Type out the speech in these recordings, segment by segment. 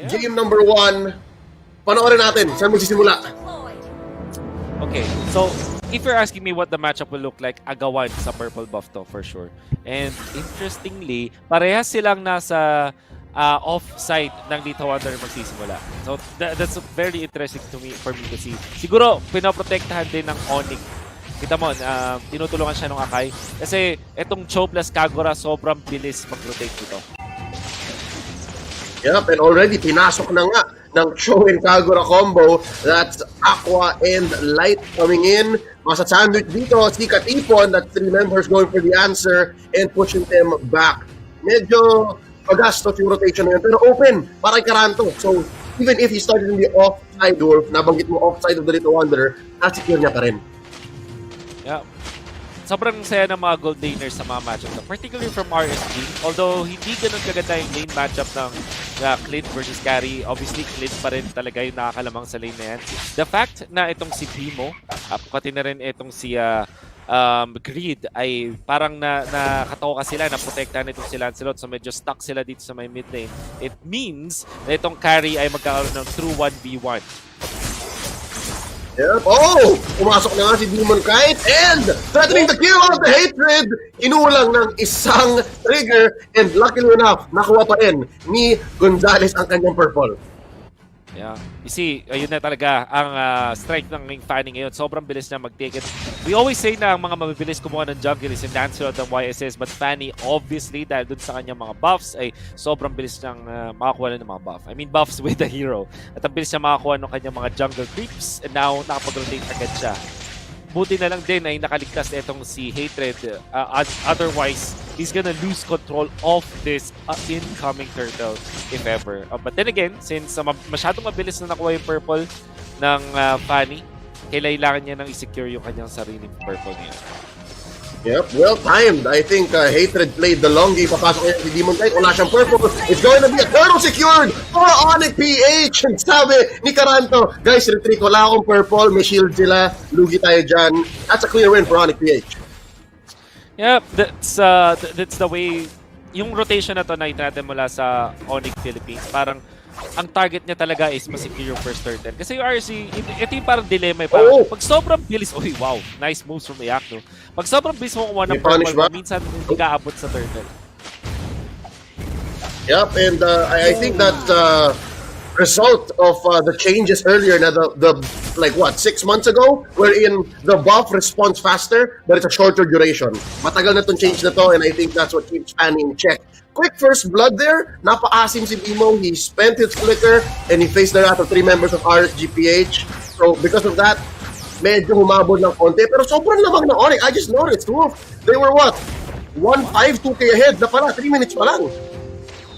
Game number 1. Panoorin natin. Saan magsisimula? Okay, so if you're asking me what the matchup will look like, agawan sa purple buff to for sure. And interestingly, parehas silang nasa off-side ng Lethal Wonder magsisimula. So that's very interesting to me for me to see. Siguro pinoprotektahan din ng Onic. Kita mo, tinutulungan siya ng Akai. Kasi itong Cho plus Kagura sobrang bilis mag-rotate dito. Yep, and already pinasok na nga ng Cho and Kagura combo. That's Aqua and Light coming in. Masa sandwich dito, si Katipon, that's 3 members going for the answer and pushing them back. Medyo magastos yung rotation na yun, pero open para kay Karanto. So, even if he started in the offside, Wolf, nabanggit mo offside of the Little Wanderer, nasecure niya pa rin. Yeah. Sobrang saya ng mga gold laners sa mga matchup na, particularly from RSG. Although hindi ganun kaganda yung lane matchup ng Clint versus Carry. Obviously, Clint pa rin talaga yung nakakalamang sa lane na yan. The fact na itong si Primo, pati na rin itong si Greed ay parang nakatoka sila, naprotektahan itong si Lancelot. So medyo stuck sila dito sa may mid lane. It means na itong Carry ay magkakaroon ng true 1v1. Yep. Oh! Pumasok na nga si Demon Kite and threatening the kill of the Hatred. Inulang ng isang trigger and luckily enough, nakuha pa rin ni Gonzales ang kanyang purple. Yeah. You see, ayun na talaga ang strength ng Ring Fanny ngayon. Sobrang bilis na mag-take it. We always say na ang mga mabibilis kumuha ng jungle is in Lancelot ng YSS, but Fanny obviously dahil dun sa kanyang mga buffs ay sobrang bilis niyang makakuha ng mga buff. I mean buffs with the hero. At ang bilis niya makakuha ng kanyang mga jungle creeps and now nakapag-rotate agad siya. Buti na lang din ay nakaligtas na itong si Hatred. Otherwise, he's gonna lose control of this incoming turtle, if ever. But then again, since masyadong mabilis na nakuha yung purple ng Fanny, kailangan niya nang i-secure yung kanyang sariling purple niya. Yep, well timed. I think Hatred played the long game. Papasok niya si Demon Knight. Wala siyang purple. It's going to be a turtle secured for Onic PH. And sabi ni Karanto, guys, retreat. Wala akong purple. May shield sila. Lugi tayo dyan. That's a clear win for Onic PH. Yep, that's the way. Yung rotation na to nakita natin mula sa Onic Philippines. Parang ang target niya talaga is ma-secure yung first turtle. Kasi yung RC, ito yung parang dilemma. Parang pag sobrang bilis, uy, wow, nice moves from Iyak, no? Pag sobrang bilis mo kuha ng purple, minsan hindi ka abot sa turtle. Yep, and I think that result of the changes earlier na the like what 6 months ago, wherein the buff responds faster but it's a shorter duration. Matagal na tong change na to and I think that's what keeps Fanny in check. Quick first blood there, napaasim si Bimo, he spent his flicker and he faced the wrath of 3 members of RSGPH. So because of that, medyo humabod ng konti pero sobrang lamang na Onic. I just noticed, Wolf, they were what? 1-5, 2k ahead na pala, 3 minutes pa lang.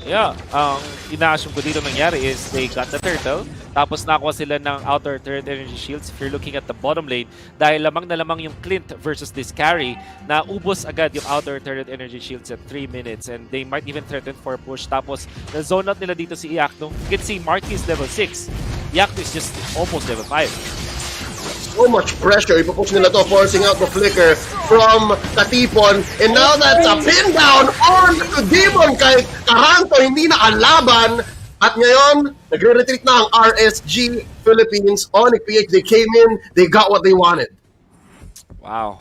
Yeah, ang ina-assume ko dito nangyari is they got the turtle, tapos nakuha sila ng outer turret energy shields. If you're looking at the bottom lane, dahil lamang na lamang yung Clint versus this carry, na ubos agad yung outer turret energy shields at 3 minutes and they might even threaten for a push. Tapos na-zone out nila dito si Iakno. You can see Marky is level 6. Iakno is just almost level 5. So much pressure. Ipupush nila to, forcing out the flicker from Katipon. And now that's a pin down on the Demon kay Karanto. Hindi na kalaban. At ngayon, nagre-retreat na ang RSG Philippines. Onic PH, they came in, they got what they wanted. Wow.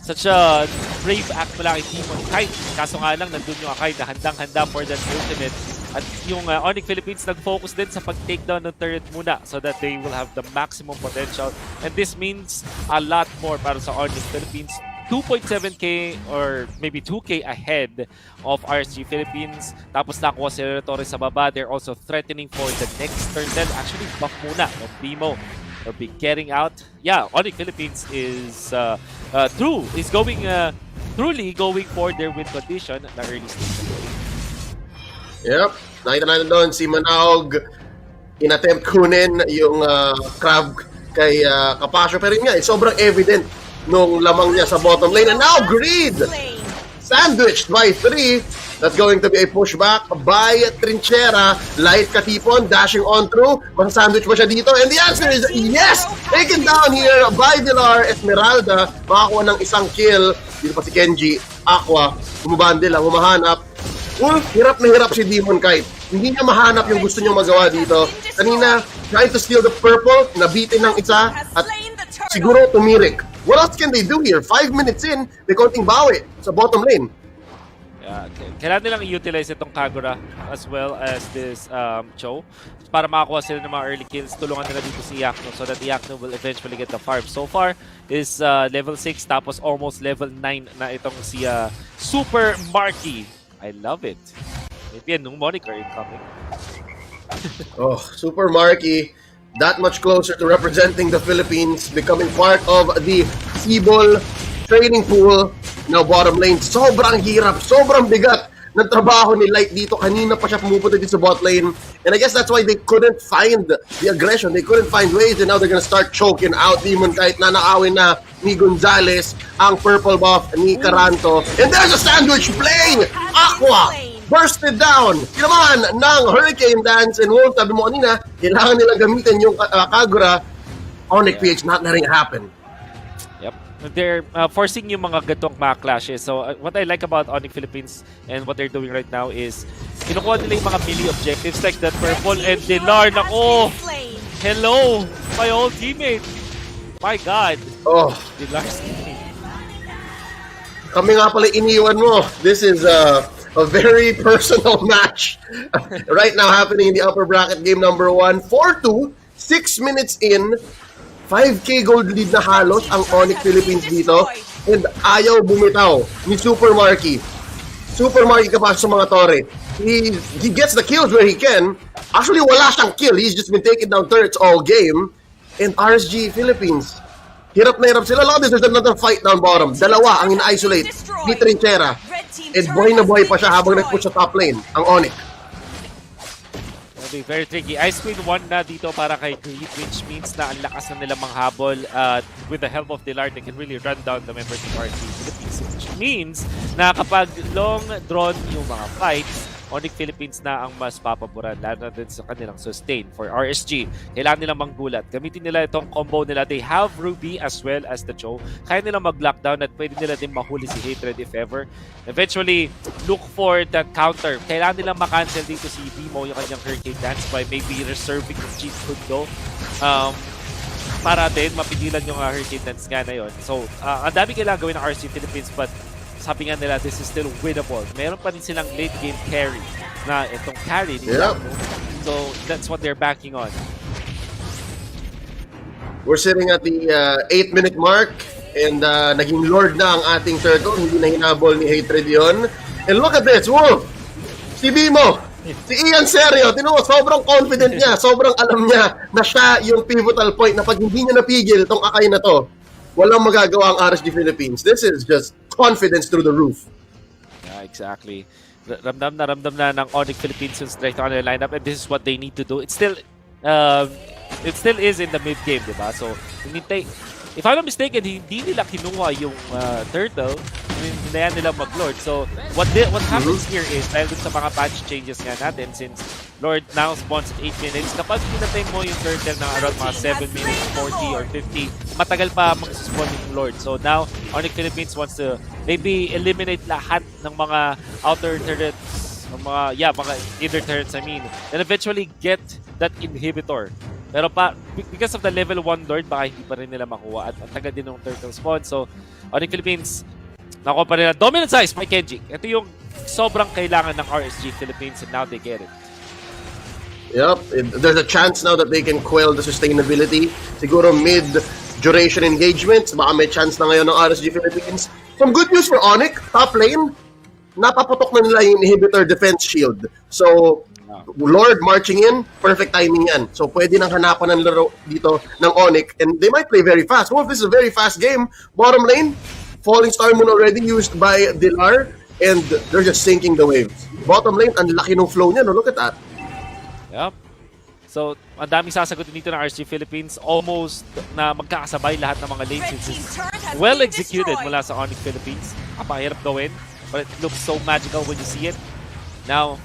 Such a brave act mula kay Demon Kite. Kaso nga lang, nandun yung Akai na handang-handa for that ultimate. At yung Onic Philippines nag-focus din sa pag-takedown ng turret muna so that they will have the maximum potential. And this means a lot more para sa Onic Philippines. 2.7k or maybe 2k ahead of RSG Philippines. Tapos nakuha sila Torres sa baba. They're also threatening for the next turtle. Actually, buff muna of Bimo. They'll be getting out. Yeah, Onic Philippines is truly going for their win condition na early stage. Yep. Nakita natin doon si Manaog in-attempt kunin yung crab kay Capasio. Pero yun nga, sobrang evident nung lamang niya sa bottom lane. And now, Greed! Sandwiched by 3. That's going to be a pushback by Trinchera. Light Katipon dashing on through. Masasandwich ba siya dito? And the answer is yes! Taken down here by Villar Esmeralda. Makakuha ng isang kill. Dito pa si Kenji. Aqua. Humabandil lang, humahanap. Hirap na hirap si Demon Kite. hindi niya mahanap yung gusto niyang magawa dito. Kanina, trying to steal the purple, nabitin ng isa, at siguro tumirik. What else can they do here? 5 minutes in, may konting bawi sa bottom lane. Kailangan nilang i-utilize itong Kagura as well as this Cho para makakuha sila ng mga early kills. Tulungan nila dito si Yakno so that Yakno will eventually get the farm. So far is level 6 tapos almost level 9 na itong si Super Marky. I love it. Maybe a new moniker incoming. Oh, Super Marky, that much closer to representing the Philippines, becoming part of the Sibol training pool. Now bottom lane, sobrang hirap, sobrang bigat ng trabaho ni Light dito. Kanina pa siya pumupunta dito sa bot lane. And I guess that's why they couldn't find the aggression. They couldn't find ways and now they're gonna start choking out Demon kahit na nakawin na ni Gonzalez ang purple buff ni Caranto. And there's a sandwich play! Aqua! Bursted down! Kinaman ng Hurricane Dance and Wolf. Sabi mo kanina, kailangan nila gamitin yung Kagura. Onic PH not letting it happen. They're forcing yung mga gatong mga clashes. So what I like about Onic Philippines and what they're doing right now is kinukuha nila yung mga melee objectives like that purple and Dilar. Nako! Hello! My old teammate! My God! Oh! Dilar's teammate. Kami nga pala iniwan mo. This is a very personal match right now happening in the upper bracket game number 1. 4-2, 6 minutes in. 5K gold lead na halos ang Onic Philippines dito and ayaw bumitaw ni Super Marky. Super Marky kapasok sa mga tore. He gets the kills where he can. Actually, wala siyang kill. He's just been taking down turrets all game. And RSG Philippines, hirap na hirap sila. Look at this, there's another fight down bottom. Dalawa ang ina-isolate ni Trinchera. And buhay na buhay pa siya habang nag-push sa top lane, ang Onic. Be very tricky. Ice Queen 1 na dito para kay Greed, which means na ang lakas na nila manghabol. With the help of Dilar, they can really run down the members of RSG Philippines, which means na kapag long drawn yung mga fights, Onic Philippines na ang mas papaboran, lalo na din sa kanilang sustain for RSG. Kailangan nilang manggulat. Gamitin nila itong combo nila. They have Ruby as well as the Cho. Kaya nilang mag-lockdown at pwede nila din mahuli si Hatred if ever. Eventually, look for the counter. Kailangan nilang makancel dito si Bimo yung kanyang Hurricane Dance by maybe reserving the cheat code though. Para din mapigilan yung Hurricane Dance nga na yun. So, ang dami kailangan gawin ng RSG Philippines but sabi nga nila, this is still winnable. Meron pa rin silang late game carry na itong carry nila. So, that's what they're backing on. We're sitting at the 8-minute mark and naging Lord na ang ating turtle. Hindi na hinabol ni Hatred yon. And look at this, Wolf! Si Bimo! Si Ian Serio, tinuwa, sobrang confident niya. Sobrang alam niya na siya yung pivotal point na pag hindi niya napigil itong Akay na to, walang magagawa ang RSG Philippines. This is just confidence through the roof. Yeah, exactly. Ramdam na ng Onic Philippines yung strength on their lineup and this is what they need to do. It still is in the mid game, diba? So, if I'm not mistaken, hindi nila kinuha yung turtle. Hinayaan nila mag-Lord. So, what happens here is, dahil dun sa mga patch changes nga natin, since Lord now spawns at 8 minutes, kapag pinatay mo yung turtle ng around mga 7 minutes, 40 or 50, matagal pa mag-spawn yung Lord. So now, Onic Philippines wants to maybe eliminate lahat ng mga outer turrets, mga inner turrets, and eventually get that inhibitor. Pero because of the level 1 Lord, baka hindi pa rin nila makuha at matagal din ng turtle spawn. So, Onic Philippines, nakuha pa nila dominant size by Kenji. Ito yung sobrang kailangan ng RSG Philippines and now they get it. Yep, there's a chance now that they can quell the sustainability. Siguro mid-duration engagements, baka may chance na ngayon ng RSG Philippines. Some good news for Onic, top lane, napaputok na nila yung inhibitor defense shield. So, Lord marching in, perfect timing yan. So, pwede nang hanapan ng laro dito ng Onic and they might play very fast. Well, this is a very fast game. Bottom lane, Falling Star Moon already used by Dilar and they're just sinking the waves. Bottom lane, ang laki ng flow niya, no? Look at that. Yep. So, ang daming sasagutin dito ng RSG Philippines. Almost na magkakasabay lahat ng mga lanes. It's well executed mula sa Onic Philippines. Kapahirap gawin. But it looks so magical when you see it. Now,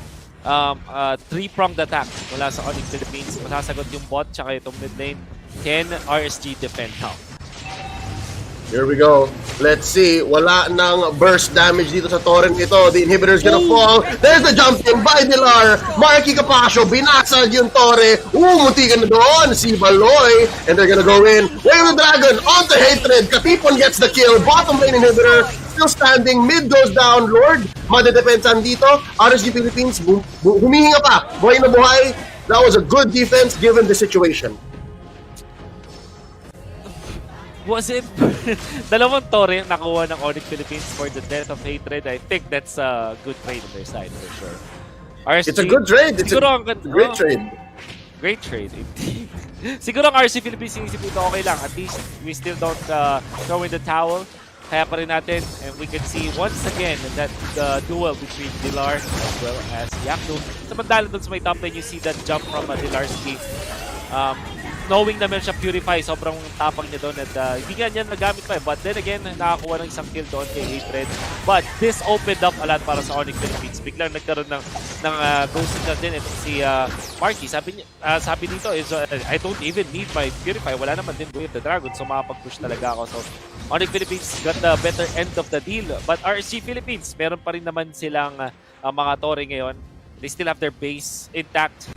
three-pronged attack mula sa Onic Philippines. Masasagot yung bot tsaka itong mid lane. Can RSG defend how? Here we go. Let's see. Wala nang burst damage dito sa torrent ito. The inhibitor's gonna fall. There's the jump in by Dilar. Marky Capasio. Binasag yung torre. Munti ka na doon. Si Baloy. And they're gonna go in. Wave the Dragon onto Hatred. Katipon gets the kill. Bottom lane inhibitor. Still standing. Mid goes down. Lord. Madedepensan dito. RSG Philippines. Humihinga pa. Buhay na buhay. That was a good defense given the situation. Was it dalawang torre yung nakuha ng Onic Philippines for the death of Hatred? I think that's a good trade on their side for sure. RSG, It's a good trade. It's a great trade. Great trade, indeed. Siguro ang RC Philippines inisip ito okay lang. At least we still don't throw in the towel. Kaya pa rin natin. And we can see once again that the duel between Dilar as well as Yakno. Samantala dun sa may top lane, you see that jump from Dilarski. Knowing na meron siya Purify, sobrang tapang niya doon at hindi nga niya nagamit pa eh. But then again, nakakuha ng isang kill doon kay Hatred. But this opened up a lot para sa Onic Philippines. Biglang nagkaroon ng ghosting na din. Ito si Marky, sabi dito is, I don't even need my Purify. Wala naman din with the Dragon, so makapag-push talaga ako. So Onic Philippines got the better end of the deal. But RSG Philippines, meron pa rin naman silang mga tore ngayon. They still have their base intact.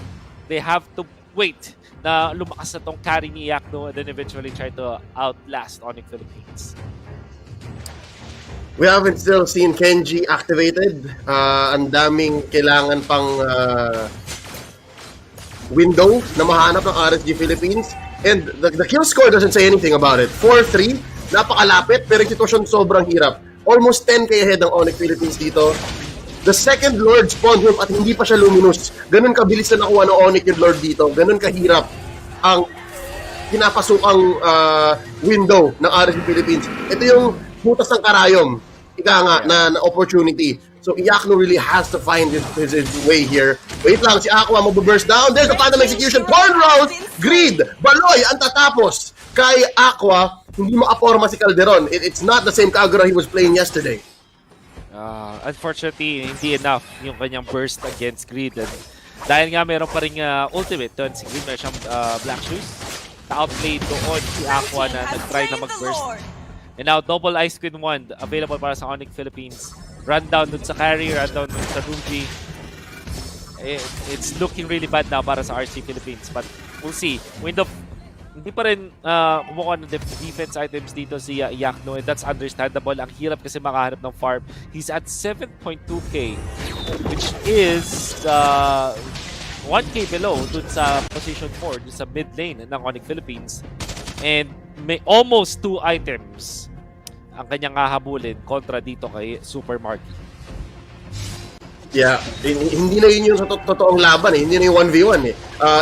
They have to wait na lumakas na tong carry ni Yakno and then eventually try to outlast Onic Philippines. We haven't still seen Kenji activated. Ang daming kailangan pang window na mahanap ng RSG Philippines. And the kill score doesn't say anything about it. 4-3, napakalapit, pero yung sitwasyon sobrang hirap. Almost 10k ahead ng Onic Philippines dito. The second Lord spawned him at hindi pa siya luminous. Ganun kabilis na nakuha ng Onic yung Lord dito. Ganun kahirap ang pinapasukang window ng RSG Philippines. Ito yung butas ng karayom. Ika nga na opportunity. So Yakno really has to find his way here. Wait lang, si Aqua mag-burst down. There's the final execution. Cornrows! Greed! Baloy! Ang tatapos kay Aqua. Hindi makaporma si Calderon. It's not the same Kagura he was playing yesterday. Unfortunately, hindi enough yung kanyang burst against Greed. And dahil nga meron pa rin ultimate doon, si Greed meron siyang Black Shoes. Na-outplay doon si Aqua na nag-try na mag-burst. And now, double Ice Queen Wand available para sa Onic Philippines. Rundown dun sa carry, rundown dun sa Ruby. It's looking really bad now para sa RC Philippines. But we'll see. Hindi pa rin kumukuha ng defense items dito si Yakno, and that's understandable. Ang hirap kasi makahanap ng farm. He's at 7.2k, which is 1k below dun sa position 4, dun sa mid lane ng Onic Philippines. And may almost 2 items ang kanyang hahabulin kontra dito kay Super Marky. Yeah, hindi na yun yung sa totoong laban eh. Hindi na yung 1v1 eh.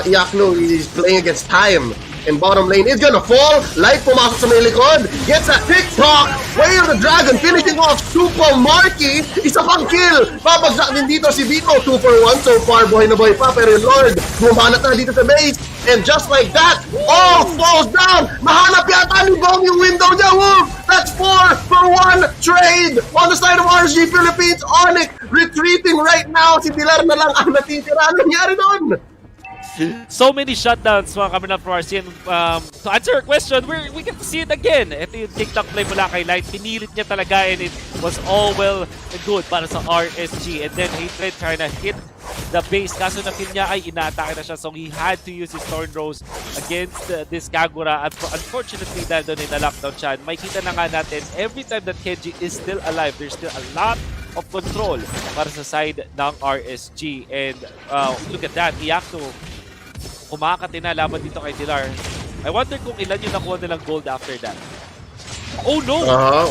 Yakno is playing against time. And bottom lane is gonna fall. Light pumasok sa may likod. Gets a TikTok. Way of the Dragon finishing off Super Marky. Isa pang kill. Babagsak din dito si Vito. 2 for 1 so far. Buhay na buhay pa. Pero yung Lord, bumanat na dito sa base. And just like that, all falls down. Mahanap yata ni Bong yung window niya. Wolf. That's 4 for 1 trade on the side of RSG Philippines. Onic retreating right now. Si Dilar na lang ang natitira. Anong nangyari doon? So many shutdowns mga kami na from RC. And to answer your question, we get to see it again. Ito yung TikTok play mula kay Light. Pinilit niya talaga and it was all well and good para sa RSG. And then Hatred trying to hit the base. Kaso na kill niya ay inaatake na siya. So he had to use his Thorn Rose against this Kagura. At unfortunately, dahil doon ay na-lockdown siya. May kita na nga natin, every time that Kenji is still alive, there's still a lot of control para sa side ng RSG. And look at that, Yakno kumakatina laban dito kay Dilar. I wonder kung ilan yung nakuha nilang gold after that. Oh no!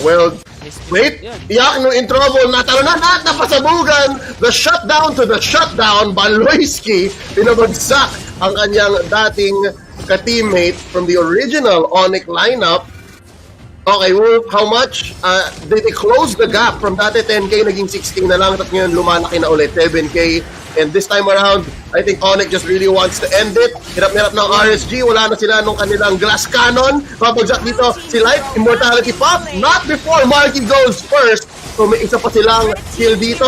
Well, wait! Yakno in trouble. Natalo na at napasabugan. The shutdown to the shutdown. Baloyski pinabagsak ang kanyang dating ka-teammate from the original Onic lineup. Okay, Wolf, how much? They closed the gap from dati 10k, naging 6k na lang, tapos ngayon lumalaki na ulit, 7k. And this time around, I think Onic just really wants to end it. Hirap-hirap ng RSG, wala na sila nung kanilang glass cannon. Papagsak dito si Light, Immortality Pop, not before Marky goes first. So may isa pa silang kill dito.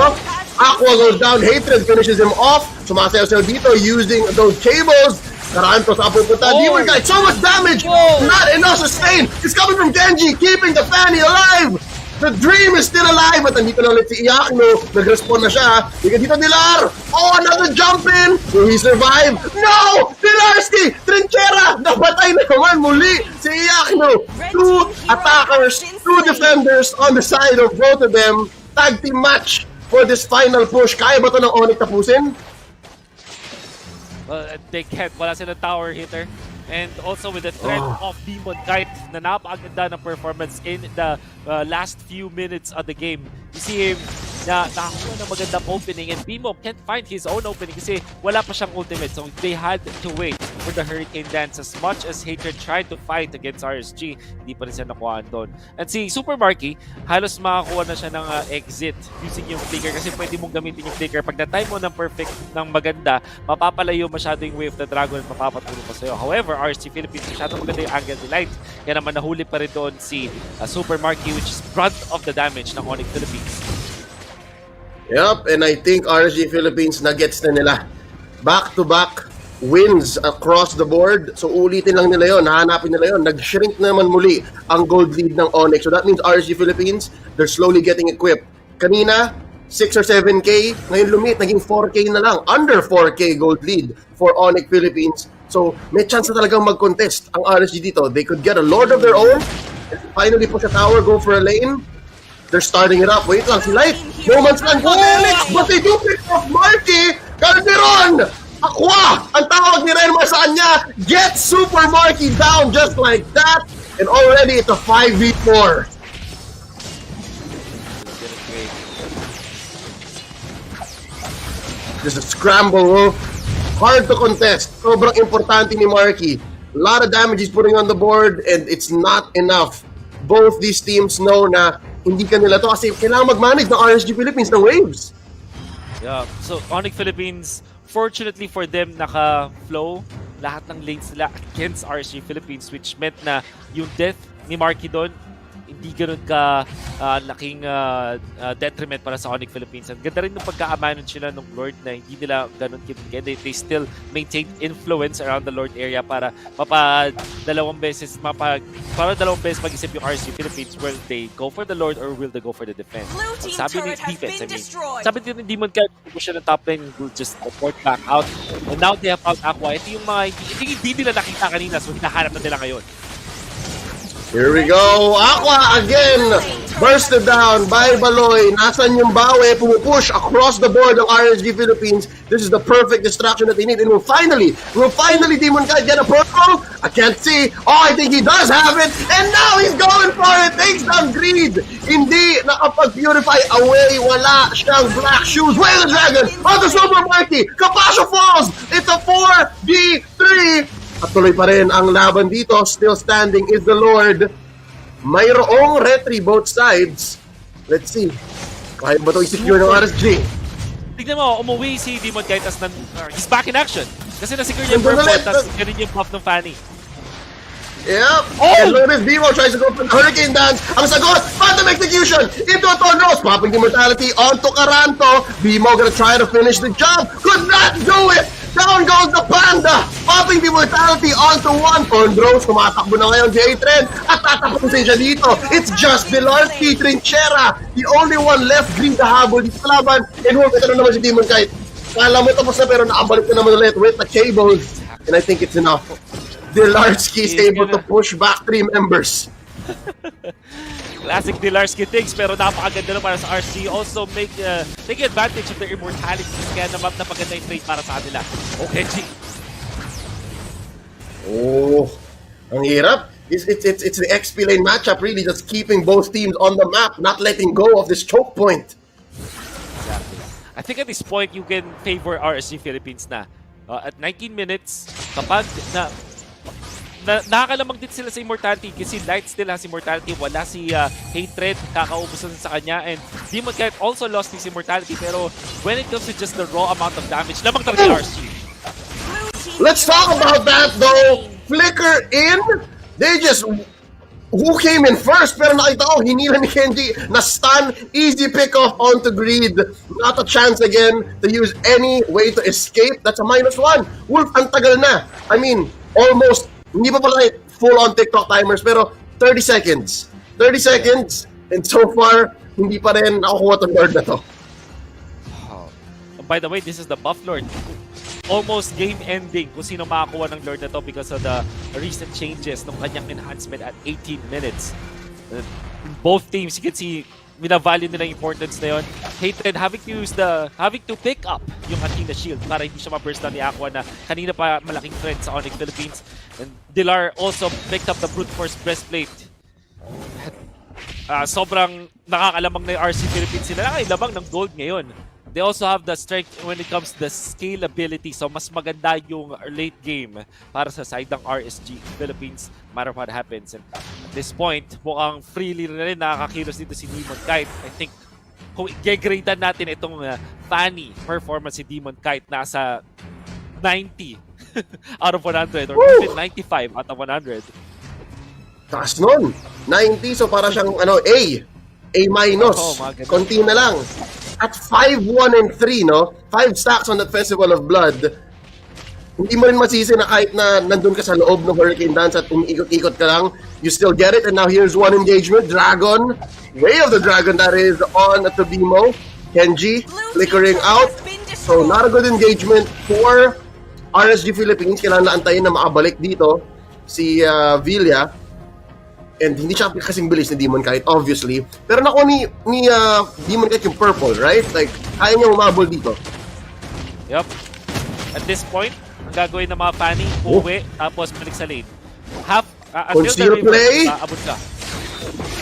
Aqua goes down, Hatred finishes him off. Sumasayaw-sayaw dito using those cables. Taranto sa pupunta. Oh. Demon Knight, so much damage! Whoa. Not enough sustain! It's coming from Genji, keeping the Fanny alive! The dream is still alive! At nandito na ulit si Iakno. Nag-respawn na siya. Ika dito Dilar! Oh, another jump in! Will he survive? No! Dilarski! Trinchera! Nabatay na naman muli si Iakno! Two attackers, two defenders on the side of both of them. Tag team match for this final push. Kaya ba ito ng Onic tapusin? They can't. Wala silang tower hitter. And also with the threat of Demon Knight na napakaganda ng performance in the last few minutes of the game. You see him na nakakuha ng magandang opening and Bimo can't find his own opening kasi wala pa siyang ultimate. So they had to wait for the Hurricane Dance. As much as Hatred tried to fight against RSG, hindi pa rin siya nakuhaan doon. And si Super Marky, halos makakuha na siya ng exit using yung flicker kasi pwede mong gamitin yung flicker. Pag na-time mo ng perfect, ng maganda, mapapalayo masyado yung wave of the dragon at mapapatulong pa sa'yo. However, RSG Philippines, masyado maganda yung angle ni Light. Kaya naman nahuli pa rin doon si Super Marky, which is brunt of the damage ng Onic Philippines. Yep, and I think RSG Philippines na-gets na nila. Back-to-back wins across the board. So ulitin lang nila yon, hahanapin nila yon. Nag-shrink naman muli ang gold lead ng Onic. So that means RSG Philippines, they're slowly getting equipped. Kanina, 6 or 7K. Ngayon lumit, naging 4K na lang. Under 4K gold lead for Onic Philippines. So may chance na talagang mag-contest ang RSG dito. They could get a Lord of their own. And finally push a tower, go for a lane. They're starting it up. Wait lang, si Light. No man's land for Felix, but they do pick off Marky. Calderon! Aqua! Ang tawag ni Renmar sa kanya. Get Super Marky down just like that. And already it's a 5v4. This is a scramble, oh. Hard to contest. Sobrang importante ni Marky. A lot of damage he's putting on the board and it's not enough. Both these teams know na hindi kanila to kasi kailangan mag-manage ng RSG Philippines ng waves. Yeah, so Onic Philippines, fortunately for them, naka-flow lahat ng lanes nila against RSG Philippines, which meant na yung death ni Marky doon, hindi ganun ka laking detriment para sa Onic Philippines. Ang ganda rin ng pagka-manage nila ng Lord na hindi nila ganun kinigay. They still maintain influence around the Lord area para dalawang beses mag-isip yung RSG Philippines, will they go for the Lord or will they go for the defense? Sabi ni defense, sabi din ni Demon Knight, push siya ng top lane, will just report back out. And now they have found Aqua. Ito yung mga hindi nila nakita kanina, so hinahanap na nila ngayon. Here we go. Aqua again. Bursted down by Baloy. Nasan yung Bawe? Pumupush across the board ng RSG Philippines. This is the perfect distraction that they need. And will finally Demon Knight get a purple? I can't see. Oh, I think he does have it. And now he's going for it. Takes down Greed. Hindi nakapag-purify away. Wala siyang black shoes. Whale the Dragon. On the Super Marky. Capascio falls. It's a 4v3. At tuloy pa rin ang laban dito. Still standing is the Lord. Mayroong retry both sides. Let's see. Kaya ba ito i-secure ng RSG? Tignan mo, umuwi si Demon Knight as he's back in action. Kasi na-secure niya yung purple, tapos ganun yung buff ng Fanny. Yep. Oh! And look at this. Bimo tries to go for the Hurricane Dance. Ang sagot, Phantom Execution into a Tornos. Popping the Immortality onto Caranto. Bimo gonna try to finish the job. Could not do it. Down goes the Panda. Popping the Immortality onto one. Tornros, kumatakbo na ngayon si Hatred. At tatapusin siya dito. It's just Dilarski, Trinchera. The only one left. Green the habol dito sa laban. And ito na naman si Demon Knight. Kala mo tapos na pero nakabalik na naman ulit with the cables. And I think it's enough. Dilarski is able to push back 3 members. Classic Dilarski things, pero napakaganda na para sa RC. Also, take advantage of their immortality. Kaya naman napaganda yung trade para sa kanila. Okay, G. Oh, ang hirap. It's the XP lane matchup really, just keeping both teams on the map, not letting go of this choke point. Exactly. I think at this point, you can favor RSG Philippines na. At 19 minutes, kapag nakakalamang din sila sa Immortality kasi Light still has Immortality, wala si Hatred, kakaubusan sa kanya, and Demon Knight also lost his Immortality, pero when it comes to just the raw amount of damage, lamang talaga yung RSG. Let's talk about that though. Flicker in, they just who came in first, pero nakita ko, hinila ni Kenji, na-stun, easy pick-off onto Greed. Not a chance again to use any way to escape. That's a -1. Wolf, ang tagal na. I mean, almost, hindi pa pala full-on TikTok timers, pero 30 seconds. 30 seconds, and so far, hindi pa rin nakukuha itong Lord na to. By the way, this is the buff Lord. Almost game ending kung sino makakuha ng Lord na to because of the recent changes ng kanyang enhancement at 18 minutes. Both teams, you can see, minavalue nila yung importance na yun. Hated having to pick up yung Athena Shield para hindi siya ma-burst down ni Aqua na kanina pa malaking threat sa Onic Philippines. And Dilar also picked up the Brute Force breastplate. Sobrang nakakalamang na yung RC Philippines sila. Nakailamang ng gold ngayon. They also have the strength when it comes to the scalability. So mas maganda yung late game para sa side ng RSG Philippines, no matter what happens. And at this point, mukhang freely na rin nakakakilos dito si Demon Kite. I think kung i-gradean natin itong Fanny performance si Demon Kite, nasa 90 out of 100 or even 95 out of 100. Taas nun. 90, so para siyang A-. Konti na lang. At 5-1-3, no? 5 stacks on that Festival of Blood. Hindi mo rin masisi na kahit na nandun ka sa loob ng Hurricane Dance at umiikot-ikot ka lang, you still get it. And now here's one engagement. Dragon. Way of the Dragon, that is, on at Tobimo. Kenji flickering out. So not a good engagement for RSG Philippines. Kailangan antayin na makabalik dito si Villa. And hindi siya kasing bilis ni Demon Kite, obviously. Pero nakuha ni Demon Kite yung purple, right? Like, kaya niya umabol dito. Yup. At this point, ang gagawin ng mga Fanny, uwi, tapos balik sa lane. Conceal play. Abot ka.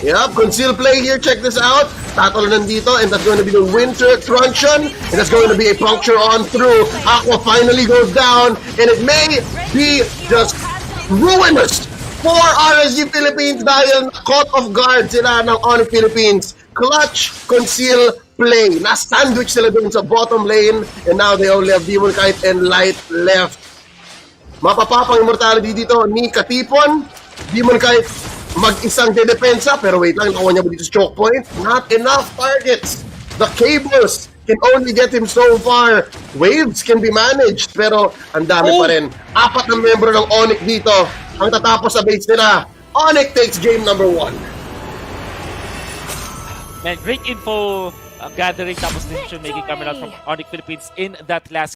Yup, conceal play here. Check this out. Tatalo nandito, and that's going to be the Winter Truncheon. And that's going to be a puncture on through. Aqua finally goes down, and it may be just ruinous for RSG Philippines dahil caught off guard sila ng Onic Philippines. Clutch, conceal, play. Na-sandwich sila dun sa bottom lane, and now they only have Demon Kite and Light left. Mapapapang immortality dito ni Katipon. Demon Kite mag-isang dedepensa, pero wait lang, nakuha niya ba dito sa choke point? Not enough targets. The cables can only get him so far. Waves can be managed, pero ang dami pa rin. 4 na membro ng Onic dito ang tatapos sa base nila. Onic takes game number 1. Man, great info gathering tapos decision making coming out from Onic Philippines in that last